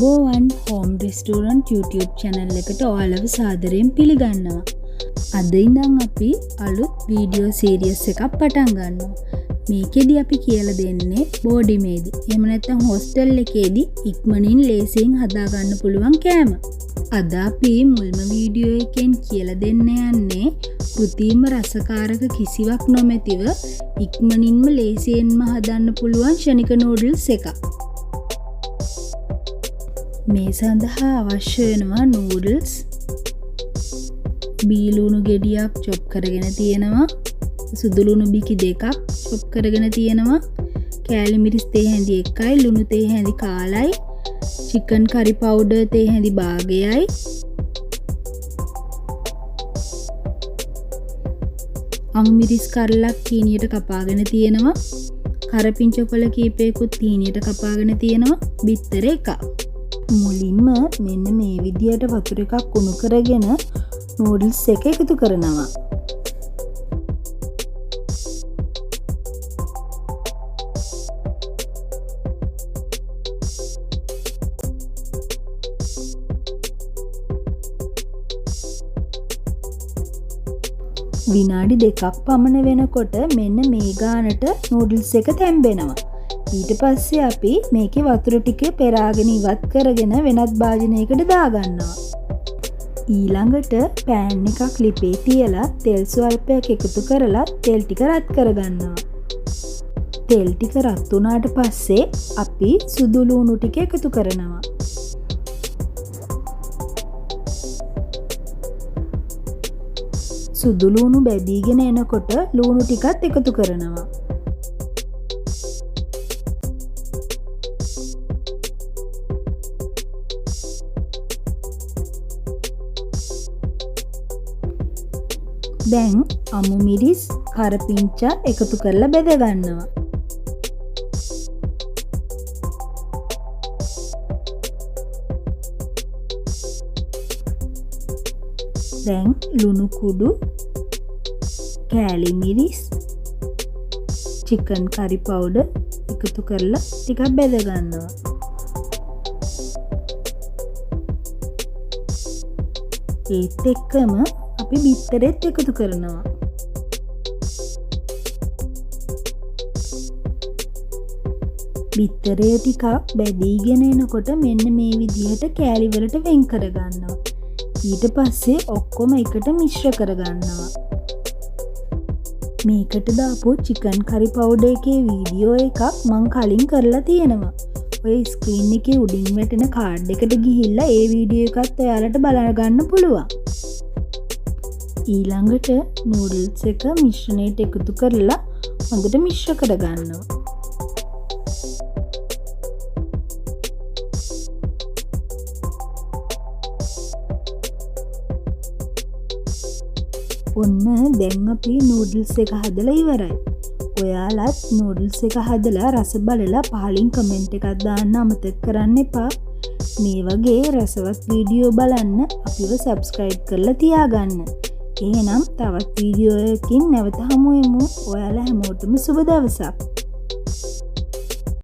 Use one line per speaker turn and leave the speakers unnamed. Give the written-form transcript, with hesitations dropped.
අයුබෝවන් home restaurant YouTube channel එකට ඔයාලව සාදරයෙන් පිළිගන්නවා. අද ඉඳන් අපි අලුත් වීඩියෝ සීරීස් එකක් පටන් ගන්නවා. මේකෙදි අපි කියලා දෙන්නේ බෝඩි මේදි. එහෙම නැත්නම් හොස්ටල් එකේදී ඉක්මනින් ලේසියෙන් හදා ගන්න පුළුවන් කෑම. අද අපි මුල්ම වීඩියෝ එකෙන් කියලා දෙන්න යන්නේ කෘත්‍රිම රසකාරක කිසිවක් නොමැතිව ඉක්මනින්ම ලේසියෙන්ම හදන්න පුළුවන් ශනික නූඩල්ස් එකක්. මේ සඳහා අවශ්‍ය වෙනවා නූඩල්ස්, බීලුණු ගෙඩියක් චොප් කරගෙන තියෙනවා, සුදුලුණු බිකි දෙකක් චොප් කරගෙන තියෙනවා, කෑලි මිරිස් තේ හැඳි එකයි, ලුණු තේ හැඳි කාලයි, චිකන් කරි පවුඩර් තේ හැඳි භාගයයි, අමු මිරිස් කරලක් තීනියට කපාගෙන තියෙනවා, කරපිංචකොළ කීපයකුත් තීනියට කපාගෙන තියෙනවා, බිත්තර එකක්. මුලින්ම මෙන්න මේ විදියට වතුර එකක් උණු කරගෙන නූඩල්ස් එක එකතු කරනවා. විනාඩි 2ක් පමණ වෙනකොට මෙන්න මේ ගානට නූඩල්ස් එක තැම්බෙනවා. ඊට පස්සේ අපි මේකේ වතුර ටික පෙරාගෙන ඉවත් කරගෙන වෙනත් භාජනයකට දාගන්නවා. ඊළඟට පෑන් එකක් ලිපේ තියලා තෙල් ස්වල්පයක් එකතු කරලා තෙල් ටික රත් කරගන්නවා. තෙල් ටික රත් වුණාට පස්සේ අපි සුදු ලුණු ටික එකතු කරනවා. සුදු ලුණු බැදීගෙන එනකොට ලුණු ටිකත් එකතු කරනවා. දැන් අමු මිරිස් කරපිංචා එකතු කරලා බෙද ගන්නවා. දැන් ලුණු කුඩු, කෑලි මිරිස්, චිකන් කරි පවුඩර් එකතු කරලා ටිකක් බෙද ගන්නවා. ඒත් එක්කම අපි බිත්තරෙත් එකතු කරනවා. බිත්තරය ටිකක් බැදීගෙන එනකොට මෙන්න මේ විදිහට කෑලි වලට වෙන් කර ගන්නවා. ඊට පස්සේ ඔක්කොම එකට මිශ්‍ර කර ගන්නවා. මේකට දාපු චිකන් කරි පවුඩර් එකේ වීඩියෝ එකක් මම කලින් කරලා තියෙනවා. ඔය ස්ක්‍රීන් එකේ උඩින් වැටෙන කාඩ් එකට ගිහිල්ලා ඒ වීඩියෝ එකත් ඔයාලට බලා ගන්න පුළුවන්. ඊළඟට නූඩල්ස් එක මිශ්‍රණයට එකතු කරලා හොඳට මිශ්‍ර කර ගන්නවා. ඔන්න දැන් අපි නූඩල්ස් එක හදලා ඉවරයි. ඔයාලත් නූඩල්ස් එක හදලා රස බලලා පහලින් කමෙන්ට් එකක් දාන්න අමතක කරන්න එපා. මේ වගේ රසවත් වීඩියෝ බලන්න අපිව සබ්ස්ක්‍රයිබ් කරලා තියාගන්න. එහෙනම් තවත් වීඩියෝ එකකින් නැවත හමු වෙමු. ඔයාලා හැමෝටම සුබ දවසක්.